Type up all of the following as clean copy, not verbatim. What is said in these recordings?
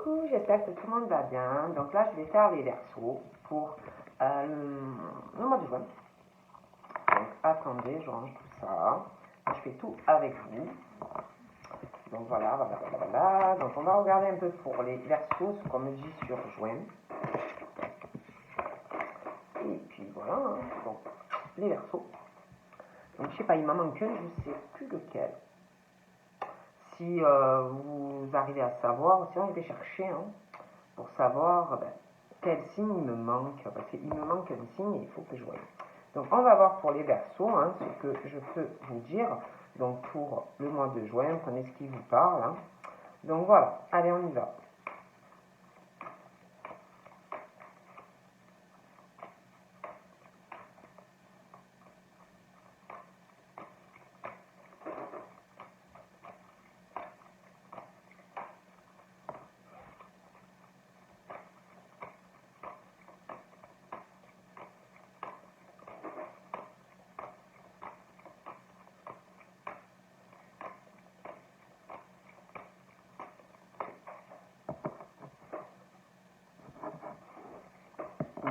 Coucou, j'espère que tout le monde va bien. Donc là, je vais faire les versos pour le mois de juin. Donc attendez, je range tout ça. Je fais tout avec vous. Donc voilà. Donc on va regarder un peu pour les versos, ce qu'on me dit sur juin. Et puis voilà, hein. Donc les versos. Donc je sais pas, il m'en manque un, je sais plus lequel. Si vous arrivez à savoir, sinon je vais chercher pour savoir quel signe il me manque, parce qu'il me manque un signe et il faut que je voie. Donc on va voir pour les versos ce que je peux vous dire. Donc pour le mois de juin, prenez ce qui vous parle. Donc voilà, allez on y va.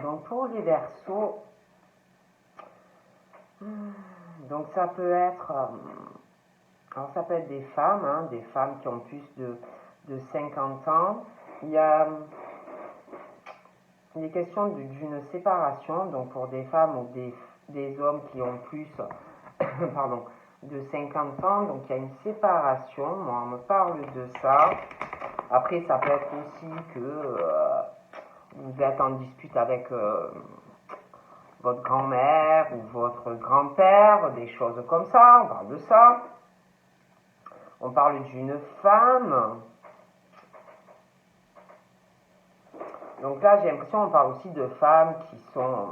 Donc pour les versos, donc ça peut être, alors ça peut être des femmes qui ont plus de 50 ans. Il y a des questions d'une séparation, donc pour des femmes ou des hommes qui ont plus pardon, de 50 ans, donc il y a une séparation, moi on me parle de ça. Après ça peut être aussi que vous êtes en dispute avec votre grand-mère ou votre grand-père, des choses comme ça, on parle de ça. On parle d'une femme. Donc là, j'ai l'impression qu'on parle aussi de femmes qui sont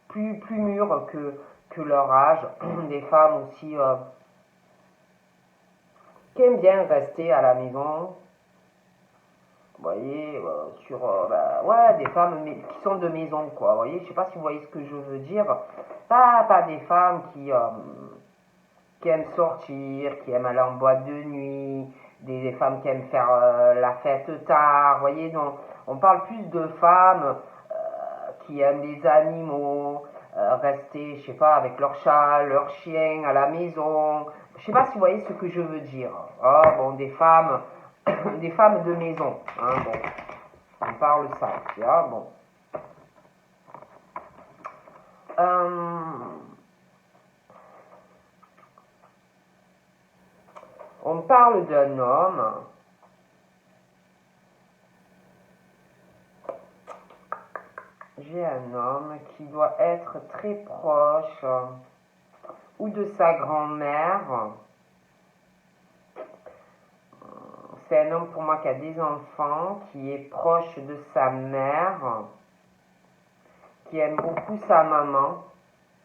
plus mûres que leur âge. Des femmes aussi qui aiment bien rester à la maison. Vous voyez, ouais, des femmes qui sont de maison, quoi. Vous voyez, je sais pas si vous voyez ce que je veux dire. Pas des femmes qui aiment sortir, qui aiment aller en boîte de nuit, des femmes qui aiment faire la fête tard. Vous voyez, donc on parle plus de femmes qui aiment les animaux, rester, je sais pas, avec leur chat, leur chien à la maison. Je sais pas si vous voyez ce que je veux dire. Ah, bon, des femmes de maison. Bon, on parle ça. Ah, bon. On parle d'un homme j'ai un homme qui doit être très proche ou de sa grand-mère. C'est un homme pour moi qui a des enfants, qui est proche de sa mère, qui aime beaucoup sa maman.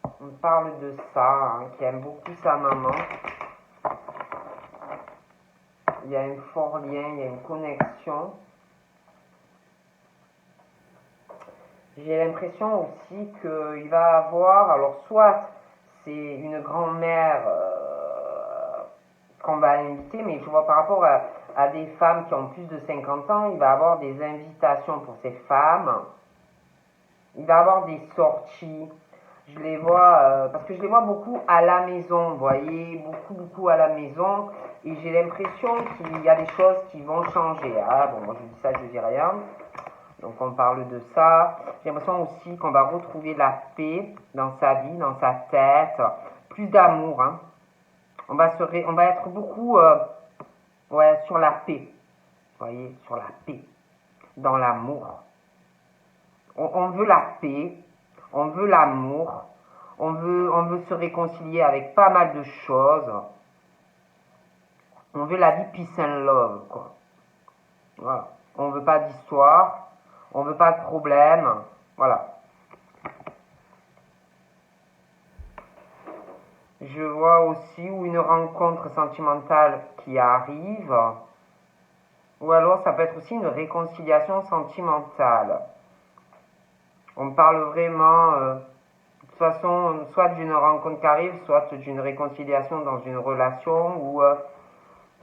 On parle de ça, qui aime beaucoup sa maman. Il y a un fort lien, il y a une connexion. J'ai l'impression aussi qu'il va avoir, alors soit c'est une grand-mère qu'on va inviter, mais je vois par rapport à des femmes qui ont plus de 50 ans, il va avoir des invitations pour ces femmes. Il va avoir des sorties. Je les vois, parce que je les vois beaucoup à la maison, vous voyez, beaucoup à la maison. Et j'ai l'impression qu'il y a des choses qui vont changer. Bon, moi je dis ça, je dis rien. Donc on parle de ça. J'ai l'impression aussi qu'on va retrouver la paix dans sa vie, dans sa tête. Plus d'amour. On va être beaucoup sur la paix. Vous voyez, sur la paix. Dans l'amour. On veut la paix. On veut l'amour. On veut se réconcilier avec pas mal de choses. On veut la vie peace and love, quoi. Voilà. On veut pas d'histoire. On veut pas de problème. Voilà. Je vois aussi une rencontre sentimentale qui arrive. Ou alors ça peut être aussi une réconciliation sentimentale. On parle vraiment, de toute façon, soit d'une rencontre qui arrive, soit d'une réconciliation dans une relation où,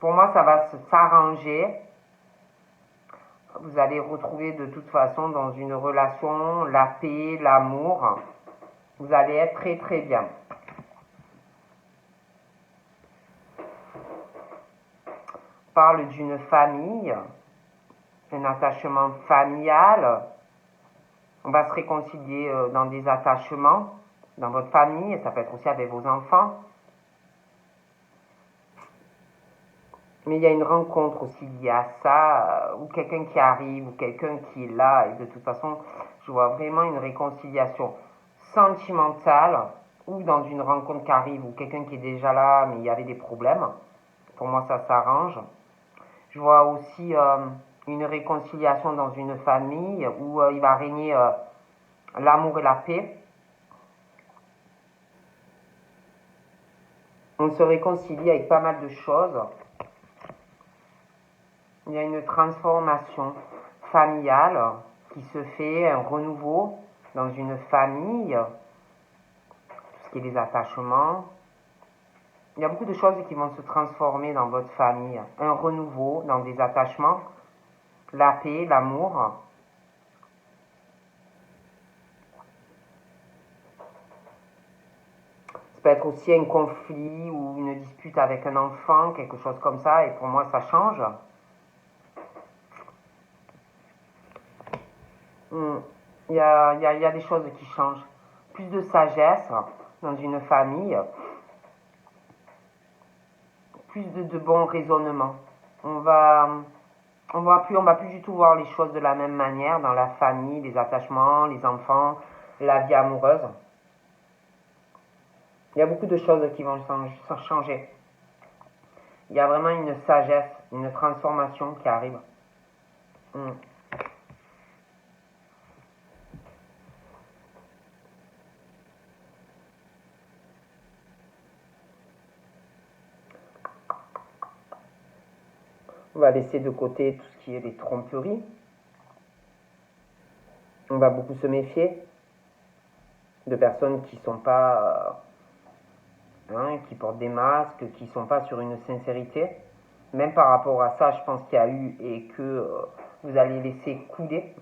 pour moi, ça va s'arranger. vous allez retrouver de toute façon dans une relation la paix, l'amour. Vous allez être très très bien. On parle d'une famille, un attachement familial. On va se réconcilier dans des attachements, dans votre famille, ça peut être aussi avec vos enfants. Mais il y a une rencontre aussi liée à ça, ou quelqu'un qui arrive, ou quelqu'un qui est là, et de toute façon, je vois vraiment une réconciliation sentimentale, ou dans une rencontre qui arrive, ou quelqu'un qui est déjà là, mais il y avait des problèmes. Pour moi, ça s'arrange. Je vois aussi une réconciliation dans une famille, où il va régner l'amour et la paix. On se réconcilie avec pas mal de choses. Il y a une transformation familiale qui se fait, un renouveau dans une famille, tout ce qui est les attachements. Il y a beaucoup de choses qui vont se transformer dans votre famille. Un renouveau dans des attachements, la paix, l'amour. Ça peut être aussi un conflit ou une dispute avec un enfant, quelque chose comme ça, et pour moi ça change. Il y a des choses qui changent. Plus de sagesse dans une famille, plus de bon raisonnement. On va plus du tout voir les choses de la même manière dans la famille, les attachements, les enfants, la vie amoureuse. Il y a beaucoup de choses qui vont changer. Il y a vraiment une sagesse, une transformation qui arrive. On va laisser de côté tout ce qui est les tromperies. On va beaucoup se méfier de personnes qui sont pas, qui portent des masques, qui sont pas sur une sincérité. Même par rapport à ça, je pense qu'il y a eu et que vous allez laisser couler.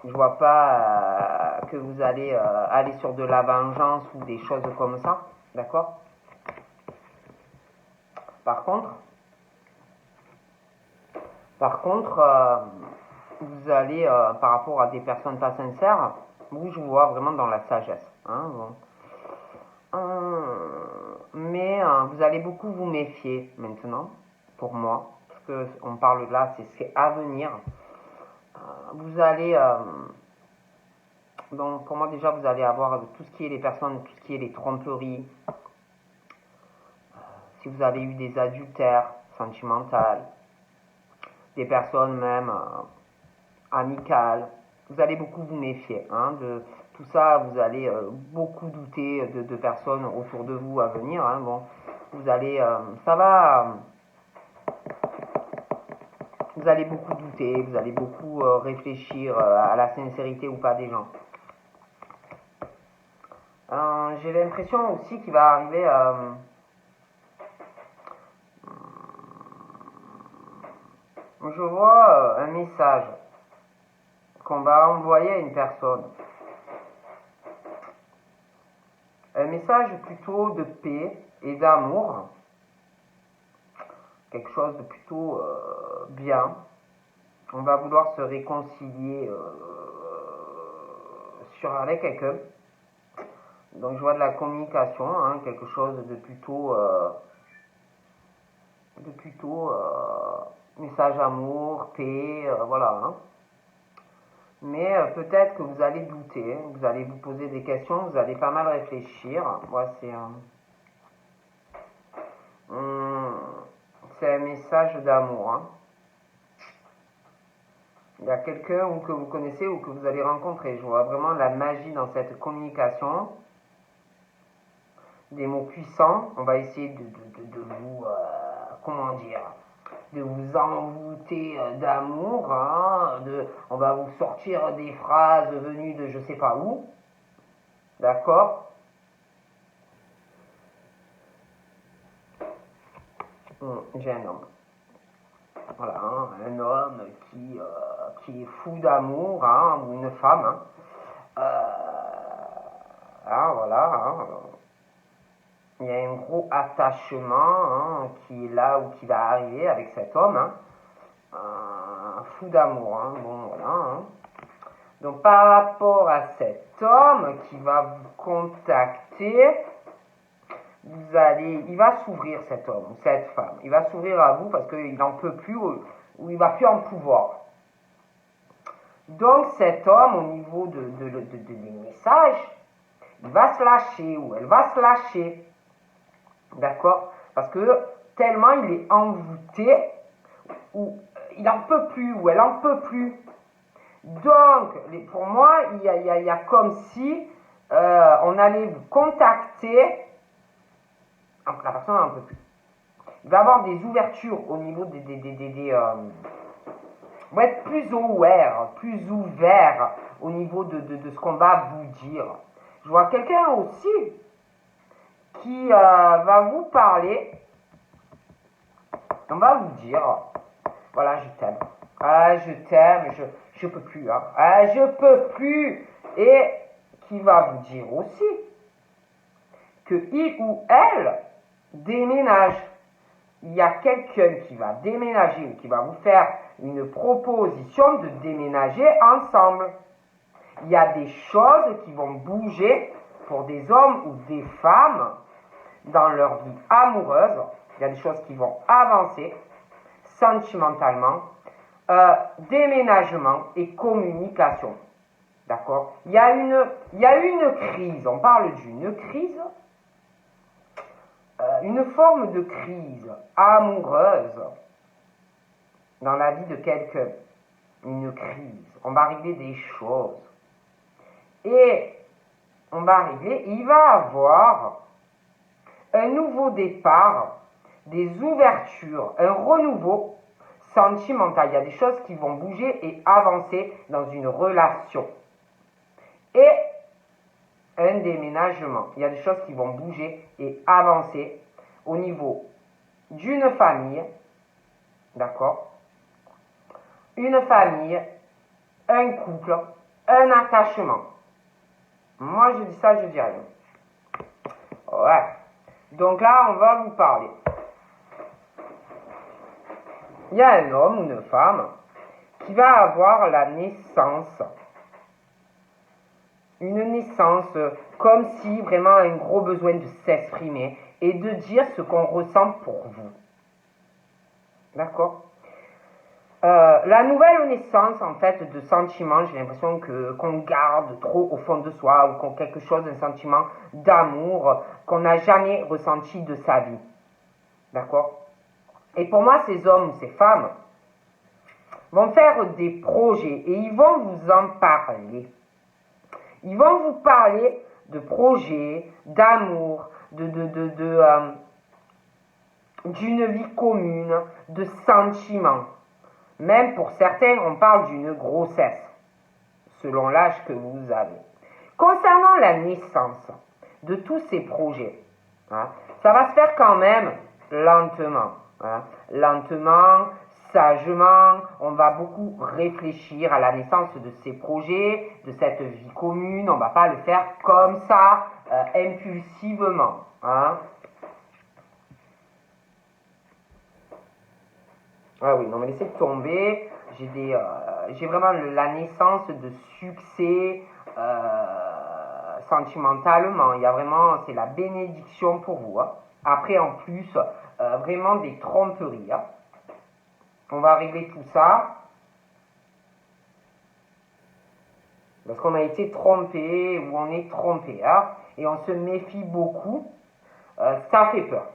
Je vois pas que vous allez aller sur de la vengeance ou des choses comme ça, d'accord? Par contre, vous allez, par rapport à des personnes pas sincères, vous, je vous vois vraiment dans la sagesse. Bon. Mais vous allez beaucoup vous méfier maintenant, pour moi, parce que on parle là, c'est à venir. Vous allez, donc pour moi déjà, vous allez avoir tout ce qui est les personnes, tout ce qui est les tromperies. Si vous avez eu des adultères sentimentaux, des personnes même amicales, vous allez beaucoup vous méfier de tout ça. Vous allez beaucoup douter de personnes autour de vous à venir. Bon, vous allez, ça va. Vous allez beaucoup douter, vous allez beaucoup réfléchir à la sincérité ou pas des gens. J'ai l'impression aussi qu'il va arriver je vois un message qu'on va envoyer à une personne. Un message plutôt de paix et d'amour. Quelque chose de plutôt bien. On va vouloir se réconcilier avec quelqu'un. Donc je vois de la communication, quelque chose de plutôt message amour, paix, voilà. Mais peut-être que vous allez douter, vous allez vous poser des questions, vous allez pas mal réfléchir. Moi, c'est un message d'amour. Il y a quelqu'un que vous connaissez ou que vous allez rencontrer. Je vois vraiment la magie dans cette communication. Des mots puissants. On va essayer de vous, comment dire, de vous envoûter d'amour. On va vous sortir des phrases venues de je sais pas où. D'accord? J'ai un homme. Voilà, hein, un homme qui est fou d'amour, hein, ou une femme. Hein. Voilà. Hein. Il y a un gros attachement hein, qui est là ou qui va arriver avec cet homme. Hein. Fou d'amour. Hein. Bon, voilà. Hein. Donc, par rapport à cet homme qui va vous contacter, il va s'ouvrir cet homme ou cette femme. Il va s'ouvrir à vous parce qu'il n'en peut plus ou il va plus en pouvoir. Donc, cet homme, au niveau des messages, il va se lâcher ou elle va se lâcher. D'accord? Parce que tellement il est envoûté ou il n'en peut plus ou elle n'en peut plus. Donc, pour moi, il y a comme si on allait vous contacter. La personne n'en peut plus. Il va y avoir des ouvertures au niveau on va être plus aware, plus ouvert au niveau de ce qu'on va vous dire. Je vois quelqu'un aussi qui va vous parler. On va vous dire, voilà, je t'aime. Je t'aime, je peux plus. Hein. Je peux plus. Et qui va vous dire aussi que il ou elle déménage. Il y a quelqu'un qui va déménager ou qui va vous faire une proposition de déménager ensemble. Il y a des choses qui vont bouger pour des hommes ou des femmes dans leur vie amoureuse. Il y a des choses qui vont avancer sentimentalement. Déménagement et communication. D'accord? Il y a une crise. On parle d'une crise. Une forme de crise amoureuse dans la vie de quelqu'un. Une crise. On va régler des choses. Et on va régler, il va avoir un nouveau départ, des ouvertures, un renouveau sentimental. Il y a des choses qui vont bouger et avancer dans une relation. Et un déménagement. Il y a des choses qui vont bouger et avancer au niveau d'une famille. D'accord? Une famille, un couple, un attachement. Moi, je dis ça, je dis rien. Ouais. Donc là, on va vous parler. Il y a un homme ou une femme qui va avoir la naissance. Une naissance comme si vraiment un gros besoin de s'exprimer et de dire ce qu'on ressent pour vous. D'accord? La nouvelle naissance, en fait, de sentiments, j'ai l'impression qu'on garde trop au fond de soi ou qu'on quelque chose, un sentiment d'amour qu'on n'a jamais ressenti de sa vie. D'accord? Et pour moi, ces hommes ou ces femmes vont faire des projets et ils vont vous en parler. Ils vont vous parler de projets, d'amour, d'une vie commune, de sentiments. Même pour certains, on parle d'une grossesse, selon l'âge que vous avez. Concernant la naissance de tous ces projets, hein, ça va se faire quand même lentement. Hein, lentement, sagement, on va beaucoup réfléchir à la naissance de ces projets, de cette vie commune. On ne va pas le faire comme ça, impulsivement. Hein. Ah oui, non mais laissez tomber. J'ai vraiment la naissance de succès sentimentalement. Il y a vraiment, c'est la bénédiction pour vous. Hein. Après, en plus, vraiment des tromperies. Hein. On va régler tout ça. Parce qu'on a été trompé ou on est trompé. Hein. Et on se méfie beaucoup. Ça fait peur.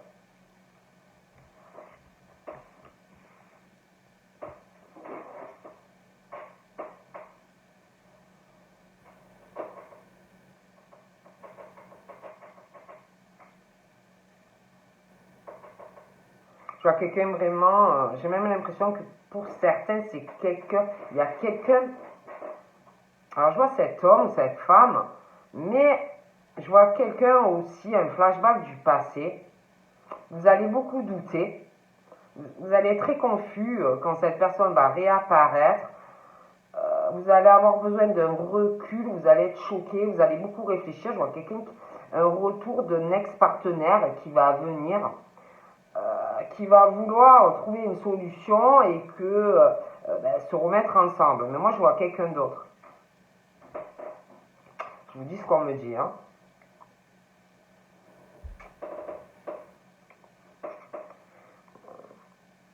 Je vois quelqu'un vraiment, j'ai même l'impression que pour certains, c'est quelqu'un, il y a quelqu'un, alors je vois cet homme, cette femme, mais je vois quelqu'un aussi, un flashback du passé. Vous allez beaucoup douter, Vous allez être très confus quand cette personne va réapparaître. Vous allez avoir besoin d'un recul, vous allez être choqué, vous allez beaucoup réfléchir. Je vois quelqu'un, un retour d'un ex-partenaire qui va venir, qui va vouloir trouver une solution et se remettre ensemble. Mais moi, je vois quelqu'un d'autre. Je vous dis ce qu'on me dit. Hein.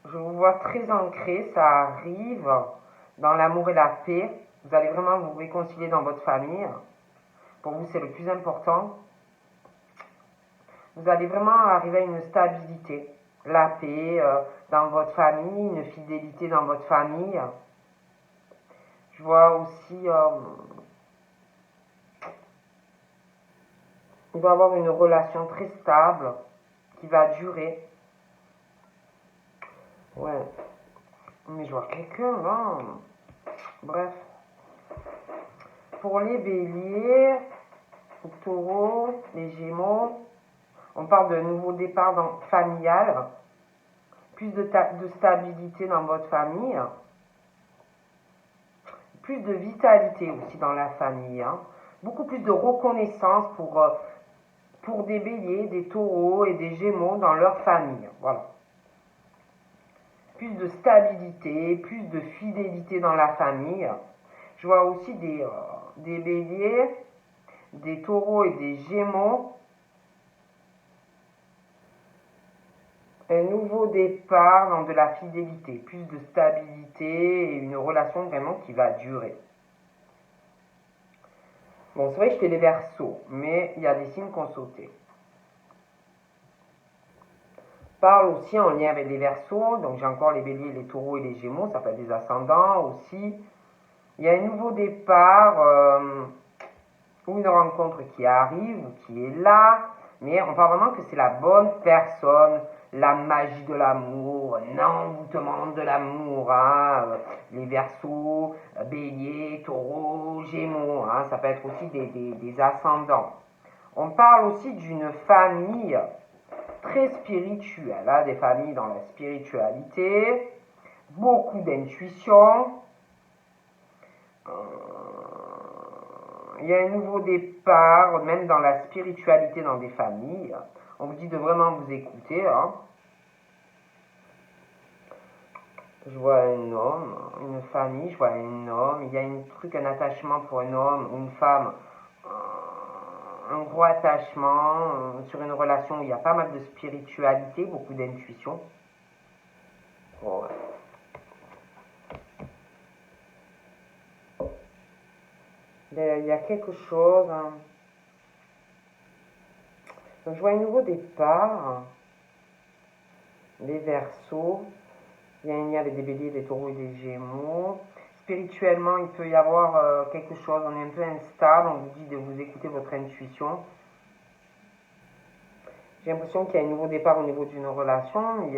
Je vous vois très ancré, ça arrive dans l'amour et la paix. Vous allez vraiment vous réconcilier dans votre famille. Pour vous, c'est le plus important. Vous allez vraiment arriver à une stabilité, la paix dans votre famille, une fidélité dans votre famille. Je vois aussi, il va y avoir une relation très stable qui va durer. Ouais, mais je vois quelqu'un, hein. Bref. Pour les béliers, les taureaux, les gémeaux, on parle de nouveau départ familial, plus de stabilité dans votre famille, plus de vitalité aussi dans la famille, hein. Beaucoup plus de reconnaissance pour des béliers, des taureaux et des gémeaux dans leur famille. Voilà. Plus de stabilité, plus de fidélité dans la famille. Je vois aussi des béliers, des taureaux et des gémeaux. Un nouveau départ dans de la fidélité, plus de stabilité et une relation vraiment qui va durer. Bon, c'est vrai que j'étais les Verseaux, mais il y a des signes qu'on sautait. Parle aussi en lien avec les Verseaux, donc j'ai encore les béliers, les taureaux et les gémeaux, ça peut être des ascendants aussi. Il y a un nouveau départ ou une rencontre qui arrive ou qui est là, mais on parle vraiment que c'est la bonne personne, la magie de l'amour, l'envoûtement de l'amour, hein, les Verseaux, béliers, taureaux, gémeaux, hein, ça peut être aussi des ascendants. On parle aussi d'une famille très spirituelle, hein, des familles dans la spiritualité, beaucoup d'intuition. Il y a un nouveau départ, même dans la spiritualité dans des familles. On vous dit de vraiment vous écouter. Hein. Je vois un homme, une famille, je vois un homme. Il y a un attachement pour un homme ou une femme. Un gros attachement sur une relation où il y a pas mal de spiritualité, beaucoup d'intuition. Ouais. Il y a quelque chose. Hein. Donc, je vois un nouveau départ. Les Verseaux. Il y a un lien avec des béliers, des taureaux et des gémeaux. Spirituellement, il peut y avoir quelque chose. On est un peu instable. On vous dit de vous écouter votre intuition. J'ai l'impression qu'il y a un nouveau départ au niveau d'une relation.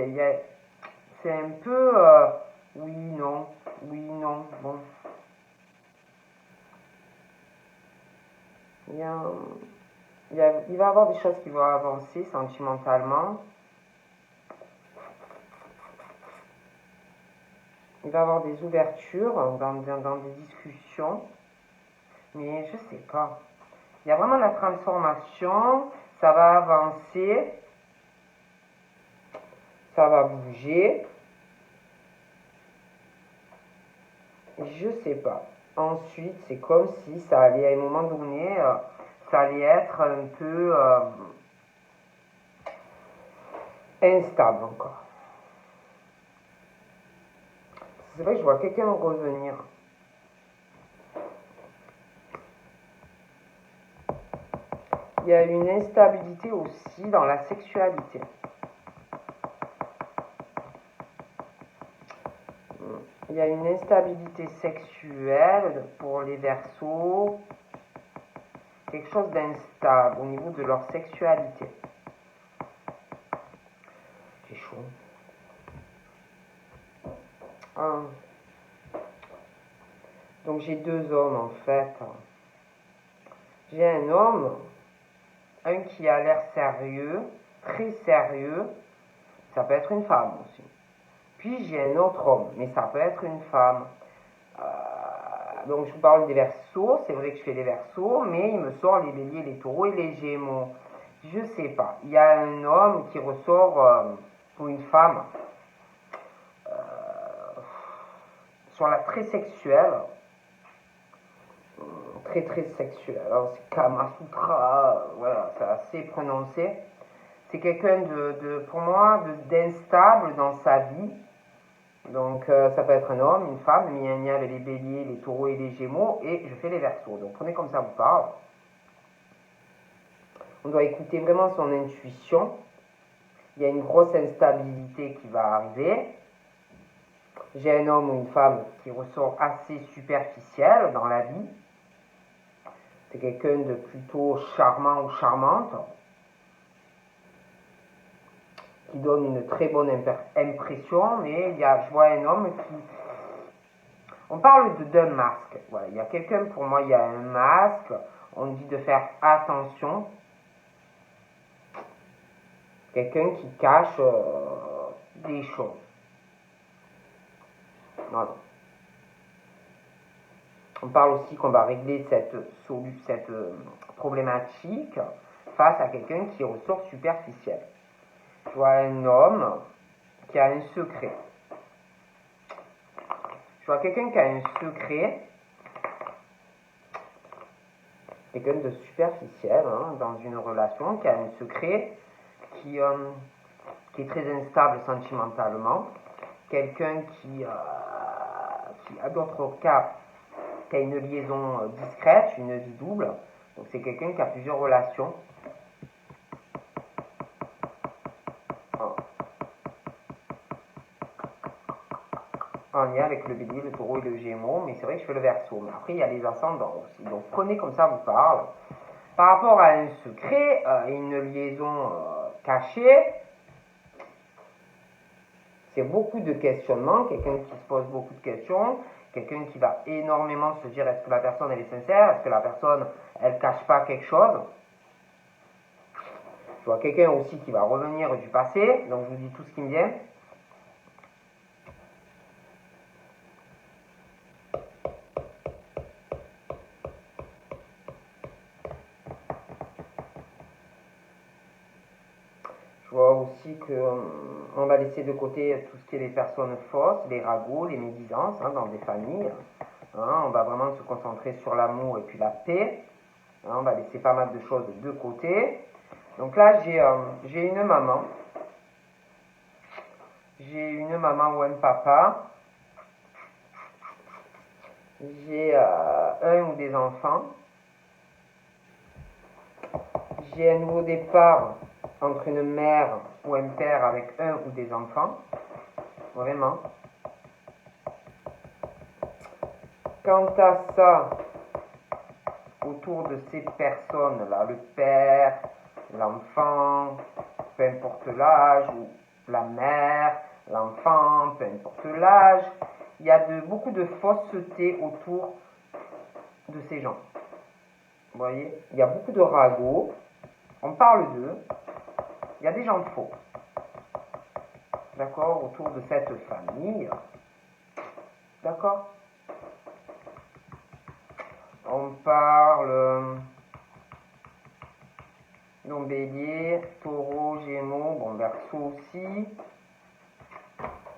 C'est un peu oui, non, oui, non. Bon. Il va y avoir des choses qui vont avancer sentimentalement. Il va y avoir des ouvertures dans des discussions. Mais je sais pas. Il y a vraiment la transformation. Ça va avancer. Ça va bouger. Je sais pas. Ensuite, c'est comme si ça allait, à un moment donné, ça allait être un peu instable encore. C'est vrai que je vois quelqu'un revenir. Il y a une instabilité aussi dans la sexualité. Il y a une instabilité sexuelle pour les Verseaux. Quelque chose d'instable au niveau de leur sexualité. C'est chaud. Donc j'ai deux hommes en fait. J'ai un homme, un qui a l'air sérieux, très sérieux. Ça peut être une femme aussi. Puis j'ai un autre homme, mais ça peut être une femme. Donc je vous parle des Verseaux, c'est vrai que je fais les Verseaux, mais il me sort les Béliers, les Taureaux et les Gémeaux. Je sais pas. Il y a un homme qui ressort pour une femme sur la très sexuelle. Très très sexuelle. Alors c'est Kama Sutra, voilà, c'est assez prononcé. C'est quelqu'un pour moi, d'instable dans sa vie. Donc ça peut être un homme, une femme, mais il y a les béliers, les taureaux et les gémeaux, et je fais les verseaux. Donc prenez comme ça vous parle. On doit écouter vraiment son intuition. Il y a une grosse instabilité qui va arriver. J'ai un homme ou une femme qui ressort assez superficiel dans la vie. C'est quelqu'un de plutôt charmant ou charmante, qui donne une très bonne impression, mais je vois un homme qui... On parle d'un masque. Voilà, il y a quelqu'un, pour moi, il y a un masque. On dit de faire attention. Quelqu'un qui cache des choses. Voilà. On parle aussi qu'on va régler cette problématique face à quelqu'un qui ressort superficiel. Je vois un homme qui a un secret. Je vois quelqu'un qui a un secret, quelqu'un de superficiel dans une relation, qui a un secret qui est très instable sentimentalement, quelqu'un qui a d'autres cas, qui a une liaison discrète, une vie double, donc c'est quelqu'un qui a plusieurs relations. En lien avec le bélier, le taureau et le gémeaux, mais c'est vrai que je fais le verseau. Mais après, il y a les ascendants aussi. Donc prenez comme ça vous parle. Par rapport à un secret et une liaison cachée, c'est beaucoup de questionnements, quelqu'un qui se pose beaucoup de questions, quelqu'un qui va énormément se dire est-ce que la personne elle est sincère, est-ce que la personne elle cache pas quelque chose. Je vois quelqu'un aussi qui va revenir du passé, donc je vous dis tout ce qui me vient. Je vois aussi qu'on va laisser de côté tout ce qui est les personnes fausses, les ragots, les médisances dans des familles. On va vraiment se concentrer sur l'amour et puis la paix. On va laisser pas mal de choses de côté. Donc là, j'ai une maman. J'ai une maman ou un papa. J'ai un ou des enfants. J'ai un nouveau départ entre une mère ou un père avec un ou des enfants. Vraiment. Quant à ça, autour de ces personnes-là, le père, l'enfant, peu importe l'âge, ou la mère, l'enfant, peu importe l'âge, il y a beaucoup de fausseté autour de ces gens. Vous voyez, il y a beaucoup de ragots, on parle d'eux, il y a des gens faux. D'accord, autour de cette famille. D'accord? On parle donc bélier, taureau, gémeaux, bon, verseau aussi.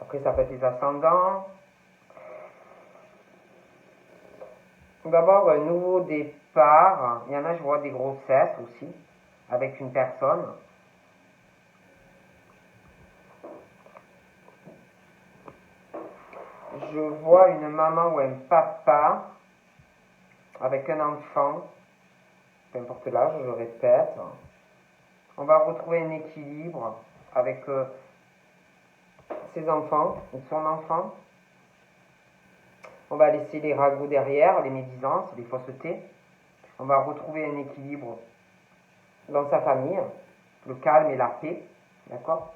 Après, ça peut être les ascendants. On va avoir un nouveau départ. Il y en a, je vois des grossesses aussi, avec une personne. Je vois une maman ou un papa avec un enfant, peu importe l'âge, je répète. On va retrouver un équilibre avec ses enfants ou son enfant. On va laisser les ragots derrière, les médisances, les faussetés. On va retrouver un équilibre dans sa famille, le calme et la paix. D'accord?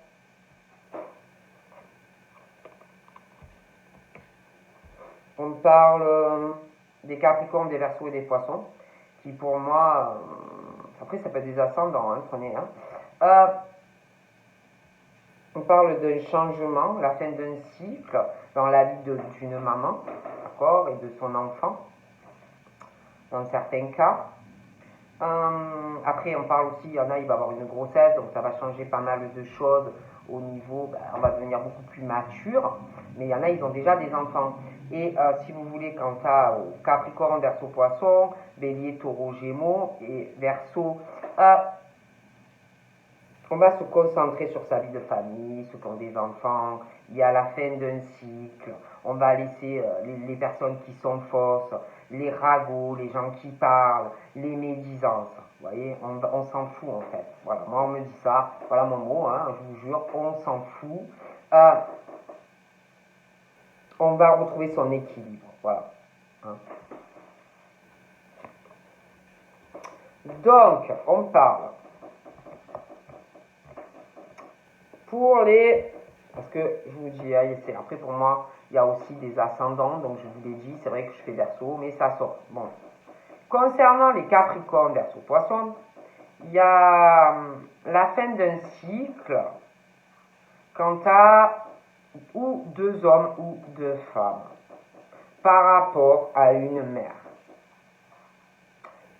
On parle des Capricornes, des Verseaux et des Poissons, qui pour moi, après ça peut être des ascendants, prenez. On parle d'un changement, la fin d'un cycle dans la vie d'une maman, d'accord, et de son enfant, dans certains cas. Après, on parle aussi, il y en a, il va avoir une grossesse, donc ça va changer pas mal de choses au niveau, on va devenir beaucoup plus mature, mais il y en a, ils ont déjà des enfants. Et si vous voulez, quant au Capricorne, Verseau, Poisson, Bélier, Taureau, Gémeaux et Verseau, on va se concentrer sur sa vie de famille, ceux qui ont des enfants, il y a la fin d'un cycle, on va laisser les personnes qui sont fausses, les ragots, les gens qui parlent, les médisances. Vous voyez, on s'en fout en fait. Voilà, moi on me dit ça, voilà mon mot, hein, je vous jure, on s'en fout. On va retrouver son équilibre, voilà. Hein. Donc, on parle pour les... Parce que je vous dis, après pour moi, il y a aussi des ascendants, donc je vous l'ai dit, c'est vrai que je fais Verseau, mais ça sort. Bon. Concernant les Capricornes, Verseau, Poisson, il y a la fin d'un cycle quant à ou deux hommes ou deux femmes par rapport à une mère.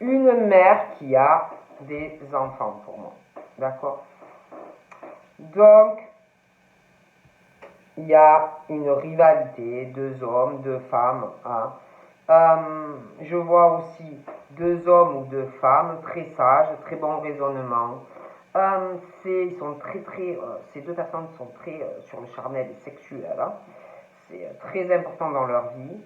Une mère qui a des enfants pour moi. D'accord? Donc, il y a une rivalité, deux hommes, deux femmes. Hein. Je vois aussi deux hommes ou deux femmes très sages, très bon raisonnement. Ils sont ces deux personnes sont très sur le charnel et sexuel. Hein. C'est très important dans leur vie.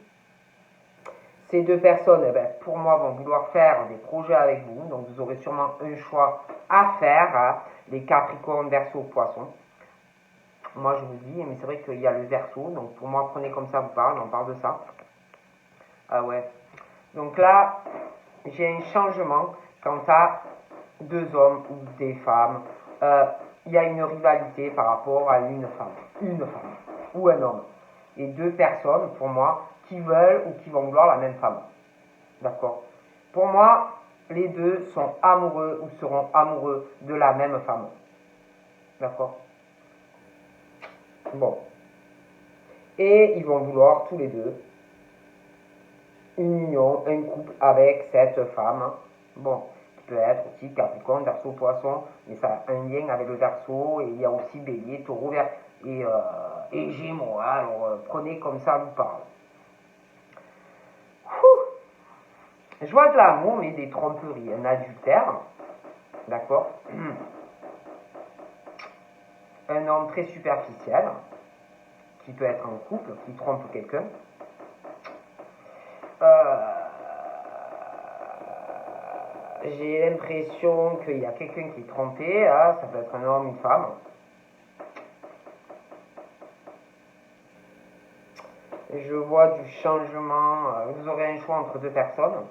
Ces deux personnes, pour moi, vont vouloir faire des projets avec vous. Donc, vous aurez sûrement un choix à faire. Hein. Les Capricornes, Verseau, Poissons. Moi, je vous dis, mais c'est vrai qu'il y a le Verseau. Donc, pour moi, prenez comme ça vous parle. On parle de ça. Ah ouais. Donc là, j'ai un changement quant à deux hommes ou des femmes. Il y a une rivalité par rapport à une femme ou un homme. Et deux personnes, pour moi, qui veulent ou qui vont vouloir la même femme. D'accord? Pour moi, les deux sont amoureux ou seront amoureux de la même femme. D'accord? Bon. Et ils vont vouloir tous les deux une union, un couple avec cette femme. Bon, qui peut être aussi Capricorne, Verseau, Poisson, mais ça a un lien avec le Verseau, et il y a aussi Bélier, Taureau, et Gémeaux. Hein, alors prenez comme ça vous parle. Je vois de l'amour, mais des tromperies, un adultère. D'accord? Un homme très superficiel, qui peut être en couple, qui trompe quelqu'un. J'ai l'impression qu'il y a quelqu'un qui est trompé, hein, ça peut être un homme, une femme. Je vois du changement, vous aurez un choix entre deux personnes.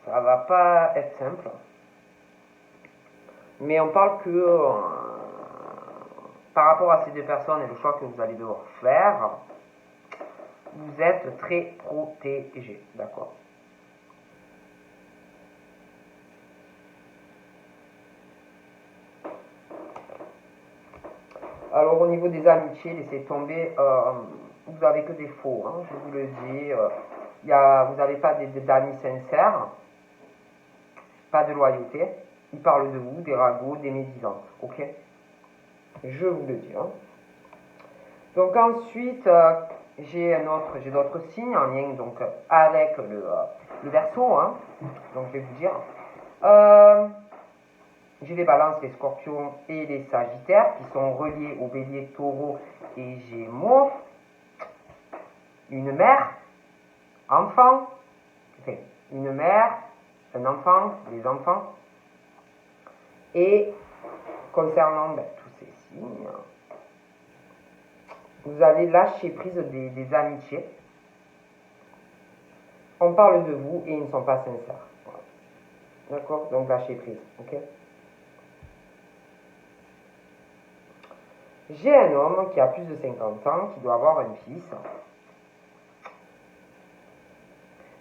Ça va pas être simple. Mais on parle que par rapport à ces deux personnes et le choix que vous allez devoir faire, vous êtes très protégé, d'accord? Alors au niveau des amitiés, laissez tomber, vous n'avez que des faux, hein, je vous le dis. Vous n'avez pas d'amis sincères, pas de loyauté. Ils parlent de vous, des ragots, des médisants, ok? Je vous le dis. Hein. Donc ensuite, j'ai d'autres signes en lien donc, avec le Verseau, hein. Donc je vais vous dire. J'ai les balances, les scorpions et les sagittaires qui sont reliés au bélier, taureau et gémeaux. Une mère, enfant, enfin, une mère, un enfant, des enfants. Et concernant tous ces signes, vous allez lâcher prise des amitiés. On parle de vous et ils ne sont pas sincères. Voilà. D'accord? Donc lâcher prise. Ok? J'ai un homme qui a plus de 50 ans, qui doit avoir un fils.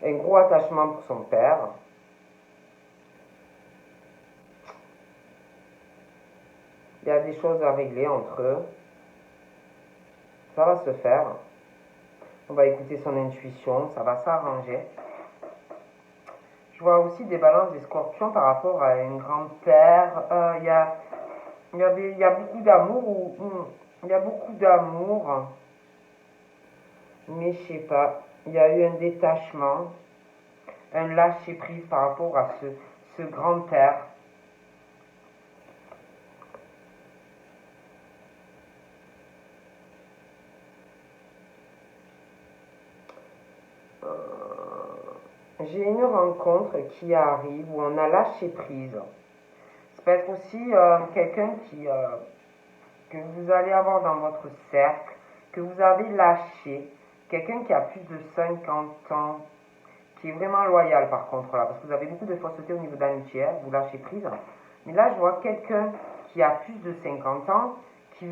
Un gros attachement pour son père. Il y a des choses à régler entre eux. Ça va se faire. On va écouter son intuition, ça va s'arranger. Je vois aussi des balances des scorpions par rapport à une grand-père. Il y a beaucoup d'amour. Il y a beaucoup d'amour. Mais je sais pas. Il y a eu un détachement. Un lâcher-prise par rapport à ce grand-père. J'ai une rencontre qui arrive où on a lâché prise. Ça peut être aussi quelqu'un que vous allez avoir dans votre cercle, que vous avez lâché. Quelqu'un qui a plus de 50 ans, qui est vraiment loyal par contre là, parce que vous avez beaucoup de fausseté au niveau de l'amitié, vous lâchez prise. Mais là, je vois quelqu'un qui a plus de 50 ans, qui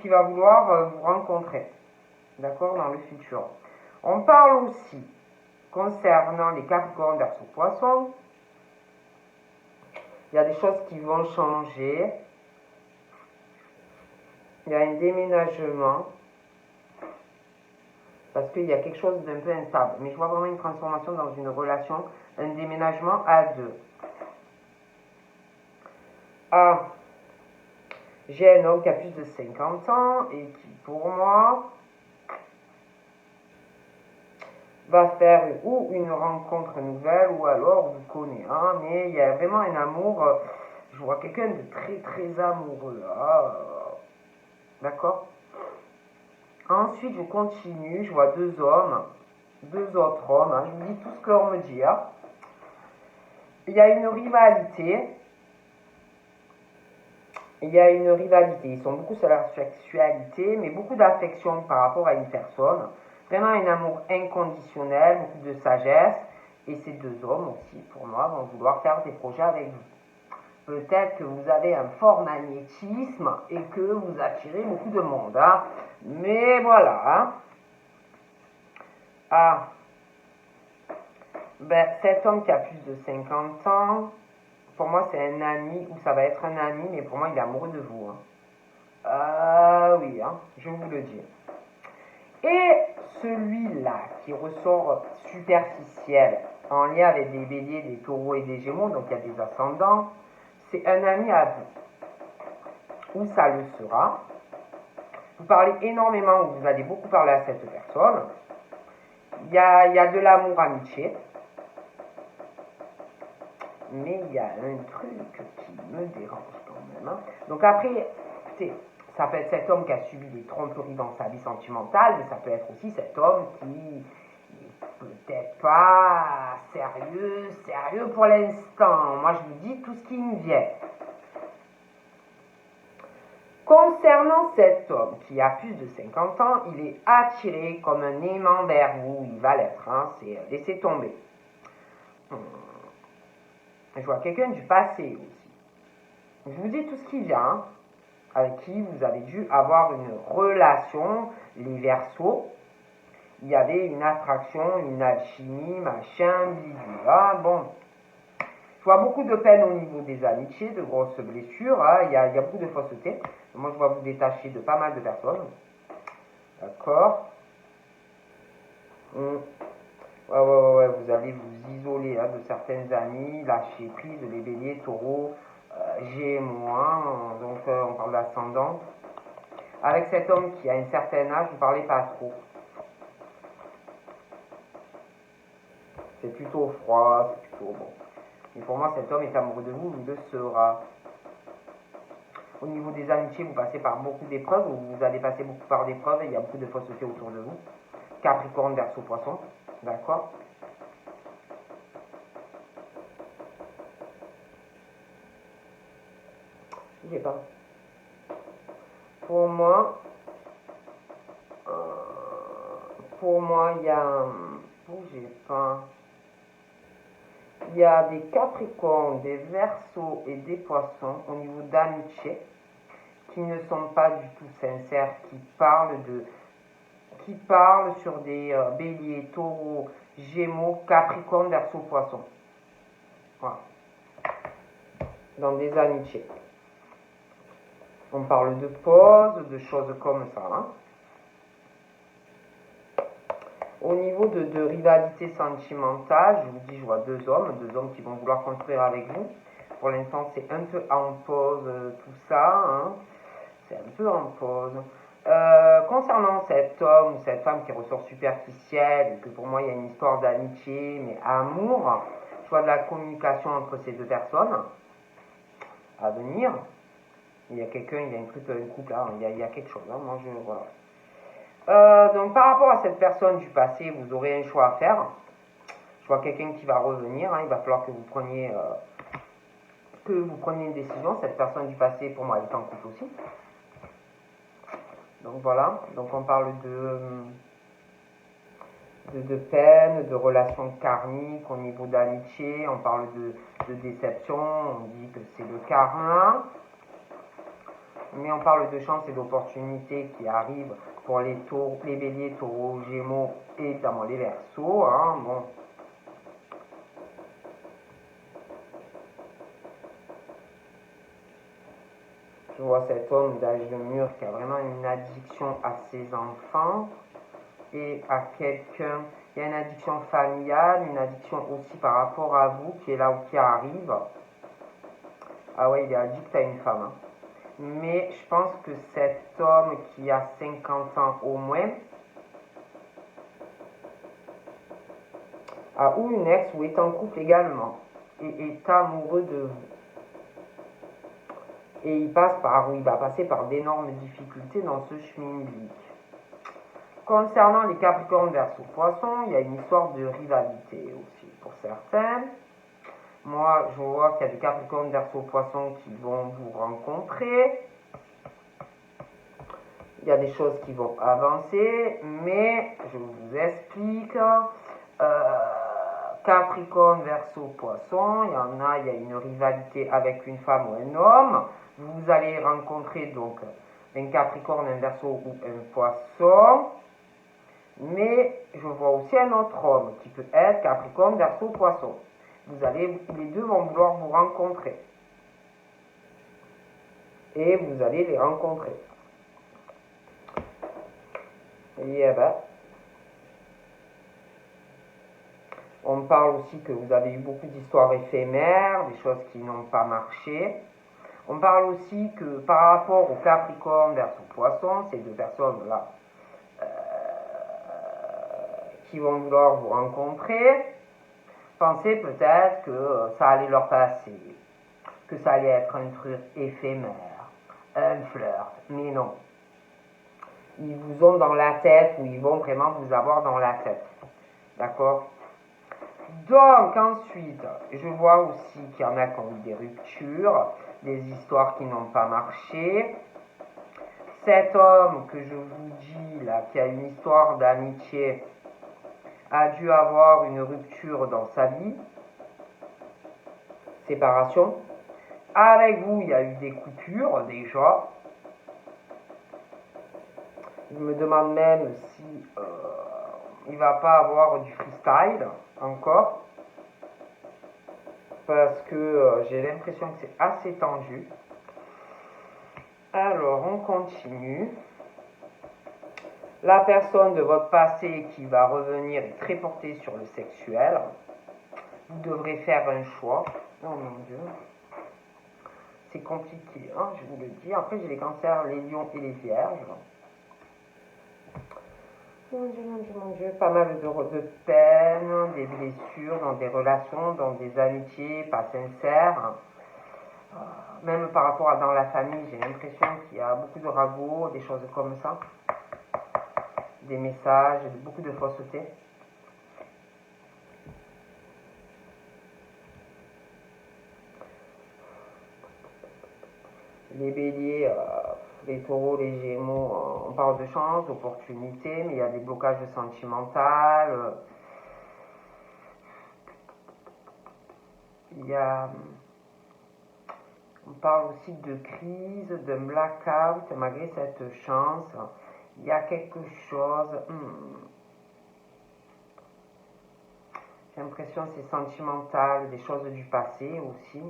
va vouloir vous rencontrer. D'accord, dans le futur. On parle aussi concernant les Capricornes, Verseau, Poissons. Il y a des choses qui vont changer. Il y a un déménagement. Parce qu'il y a quelque chose d'un peu instable. Mais je vois vraiment une transformation dans une relation, un déménagement à deux. Ah, j'ai un homme qui a plus de 50 ans et qui, pour moi, va faire ou une rencontre nouvelle ou alors vous connaissez un, mais il y a vraiment un amour. Je vois quelqu'un de très très amoureux. D'accord. Ensuite, je continue. Je vois deux hommes, deux autres hommes. Je vous dis tout ce qu'on me dit. Il y a une rivalité. Il y a une rivalité. Ils sont beaucoup sur la sexualité, mais beaucoup d'affection par rapport à une personne. Vraiment un amour inconditionnel, beaucoup de sagesse. Et ces deux hommes aussi, pour moi, vont vouloir faire des projets avec vous. Peut-être que vous avez un fort magnétisme et que vous attirez beaucoup de monde. Mais voilà. Cet homme qui a plus de 50 ans, pour moi, c'est un ami, ou ça va être un ami, mais pour moi, il est amoureux de vous. Oui, je vous le dis. Et celui-là, qui ressort superficiel, en lien avec des béliers, des taureaux et des gémeaux, donc il y a des ascendants, c'est un ami à vous. Ou ça le sera. Vous parlez énormément, ou vous allez beaucoup parler à cette personne. Il y a de l'amour amitié. Mais il y a un truc qui me dérange quand même. Donc après, ça peut être cet homme qui a subi des tromperies dans sa vie sentimentale, mais ça peut être aussi cet homme qui n'est peut-être pas sérieux pour l'instant. Moi, je vous dis tout ce qui me vient. Concernant cet homme qui a plus de 50 ans, il est attiré comme un aimant vers vous. Il va l'être, c'est laisser tomber. Je vois quelqu'un du passé aussi. Je vous dis tout ce qui vient, avec qui vous avez dû avoir une relation, les Verseaux. Il y avait une attraction, une alchimie, machin, bidule. Bon. Je vois beaucoup de peine au niveau des amitiés, de grosses blessures. Il y a beaucoup de fausseté. Moi, je vois vous détacher de pas mal de personnes. D'accord. Ouais, vous allez vous isoler de certains amis, lâcher prise, les béliers, taureaux, Gémeaux, donc on parle d'ascendant. Avec cet homme qui a un certain âge, vous ne parlez pas trop. C'est plutôt froid, c'est plutôt bon. Mais pour moi, cet homme est amoureux de vous, il le sera. Au niveau des amitiés, vous passez par beaucoup d'épreuves, vous allez passer beaucoup par d'épreuves et il y a beaucoup de fausseté autour de vous. Capricorne, Verseau, Poisson, d'accord? Je sais pas. Pour moi, il y a... Bougez pas. Il y a des Capricornes, des Verseaux et des Poissons au niveau d'amitié qui ne sont pas du tout sincères, qui parlent sur des béliers, taureaux, gémeaux, Capricorne, Verseau, Poissons. Voilà. Dans des amitiés. On parle de pause, de choses comme ça. Hein. Au niveau de rivalité sentimentale, je vous dis, je vois deux hommes qui vont vouloir construire avec vous. Pour l'instant, c'est un peu en pause tout ça. Hein. C'est un peu en pause. Concernant cet homme ou cette femme qui ressort superficielle, que pour moi il y a une histoire d'amitié, mais amour, je vois de la communication entre ces deux personnes à venir. Il y a quelqu'un, il y a un truc, un couple là, il y a quelque chose. Hein, moi je voilà. Donc par rapport à cette personne du passé, vous aurez un choix à faire. Je vois quelqu'un qui va revenir, hein, il va falloir que vous preniez une décision. Cette personne du passé, pour moi, elle est en couple aussi. Donc voilà, donc on parle de peine, de relations karmiques au niveau d'amitié, on parle de déception, on dit que c'est le karma, mais on parle de chance et d'opportunités qui arrivent pour les béliers, taureaux, gémeaux et évidemment les verseaux. Hein, bon. Je vois cet homme d'âge mûr qui a vraiment une addiction à ses enfants et à quelqu'un. Il y a une addiction familiale, une addiction aussi par rapport à vous qui est là ou qui arrive. Ah ouais, il est addict à une femme. Hein. Mais je pense que cet homme qui a 50 ans au moins a ou une ex ou est en couple également et est amoureux de vous. Et il va passer par d'énormes difficultés dans ce chemin de vie. Concernant les Capricornes, Verseau, Poissons, il y a une histoire de rivalité aussi pour certains. Moi, je vois qu'il y a des Capricornes, Verseau, Poissons qui vont vous rencontrer. Il y a des choses qui vont avancer, mais je vous explique. Capricorne, Verseau, Poisson, il y a une rivalité avec une femme ou un homme. Vous allez rencontrer donc un Capricorne, un Verseau ou un Poisson. Mais je vois aussi un autre homme qui peut être Capricorne, Verseau, Poisson. Les deux vont vouloir vous rencontrer. Et vous allez les rencontrer. Et ben, on parle aussi que vous avez eu beaucoup d'histoires éphémères, des choses qui n'ont pas marché. On parle aussi que par rapport au Capricorne, Verseau, Poisson, ces deux personnes-là qui vont vouloir vous rencontrer, pensez peut-être que ça allait leur passer, que ça allait être un truc éphémère, un flirt, mais non. Ils vous ont dans la tête ou ils vont vraiment vous avoir dans la tête. D'accord? Donc ensuite, je vois aussi qu'il y en a qui ont eu des ruptures, des histoires qui n'ont pas marché. Cet homme que je vous dis là, qui a une histoire d'amitié, a dû avoir une rupture dans sa vie, séparation. Avec vous, il y a eu des coupures déjà. Je me demande même si il va pas avoir du freestyle encore. Parce que j'ai l'impression que c'est assez tendu. Alors, on continue. La personne de votre passé qui va revenir est très portée sur le sexuel. Vous devrez faire un choix. Oh mon Dieu. C'est compliqué, hein, je vous le dis. Après, j'ai les cancers, les lions et les vierges. Mon Dieu, mon Dieu, mon Dieu. Pas mal de peines, des blessures dans des relations, dans des amitiés pas sincères. Même par rapport à dans la famille, j'ai l'impression qu'il y a beaucoup de ragots, des choses comme ça. Des messages, beaucoup de fausseté. Les béliers, les taureaux, les gémeaux, on parle de chance, d'opportunité, mais il y a des blocages sentimentaux. Il y a... On parle aussi de crise, de blackout, malgré cette chance. Il y a quelque chose... J'ai l'impression que c'est sentimental, des choses du passé aussi.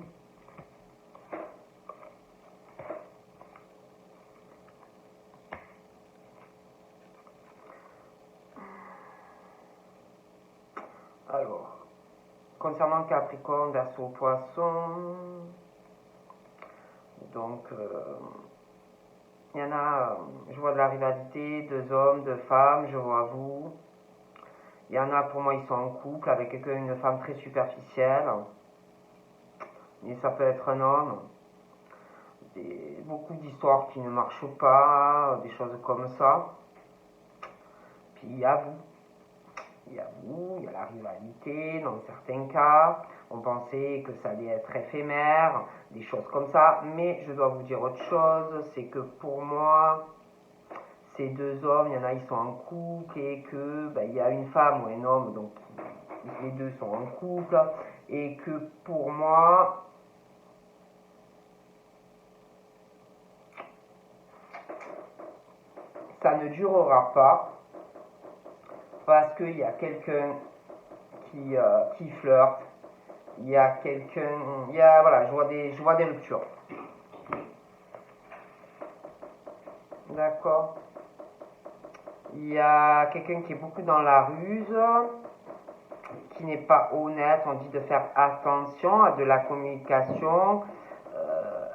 concernant Capricorne, Verseau, Poisson, donc il y en a, je vois de la rivalité, 2 hommes, 2 femmes, je vois vous. Il y en a, pour moi, ils sont en couple avec une femme très superficielle. Et ça peut être un homme. Beaucoup d'histoires qui ne marchent pas, des choses comme ça. Puis il y a vous. Il y a vous, il y a la rivalité, dans certains cas. On pensait que ça allait être éphémère, des choses comme ça. Mais je dois vous dire autre chose, c'est que pour moi, ces 2 hommes, il y en a, ils sont en couple et que il y a une femme ou un homme, donc les 2 sont en couple. Et que pour moi, ça ne durera pas parce qu'il y a quelqu'un qui flirte, il y a quelqu'un, voilà, je vois des ruptures. D'accord. Il y a quelqu'un qui est beaucoup dans la ruse, qui n'est pas honnête, on dit de faire attention à de la communication.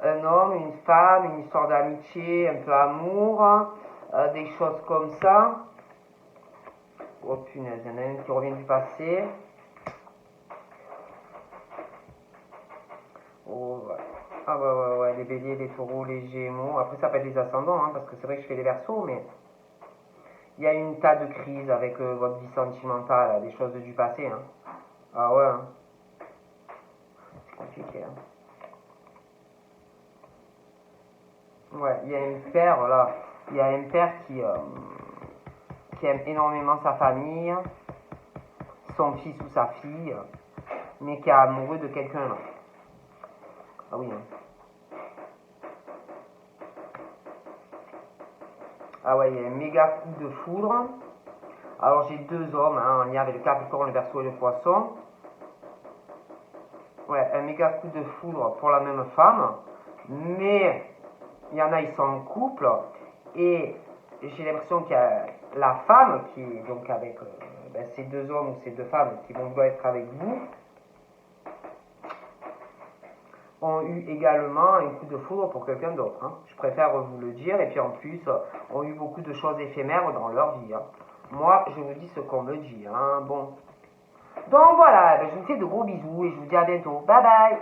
Un homme, une femme, une histoire d'amitié, un peu amour, des choses comme ça. Oh punaise, il y en a une qui revient du passé. Oh, ouais. Ah ouais, les béliers, les taureaux, les gémeaux. Après, ça peut être les ascendants, hein, parce que c'est vrai que je fais les versos, mais il y a une tas de crises avec votre vie sentimentale, des choses du passé. Hein. Ah ouais, hein. C'est compliqué. Hein. Ouais, il y a un père, là. Il y a un père qui aime énormément sa famille, son fils ou sa fille, mais qui est amoureux de quelqu'un, là. Ah oui, hein. Ah ouais, il y a un méga coup de foudre. Alors j'ai 2 hommes, hein, en lien avec le Capricorne, le Verseau et le Poisson. Ouais, un méga coup de foudre pour la même femme. Mais il y en a, ils sont en couple. Et j'ai l'impression qu'il y a la femme qui est donc avec ces 2 hommes ou ces 2 femmes qui vont doit être avec vous. Ont eu également un coup de foudre pour quelqu'un d'autre. Hein. Je préfère vous le dire. Et puis en plus, ont eu beaucoup de choses éphémères dans leur vie. Hein. Moi, je vous dis ce qu'on me dit. Hein. Bon. Donc voilà, je vous fais de gros bisous et je vous dis à bientôt. Bye bye.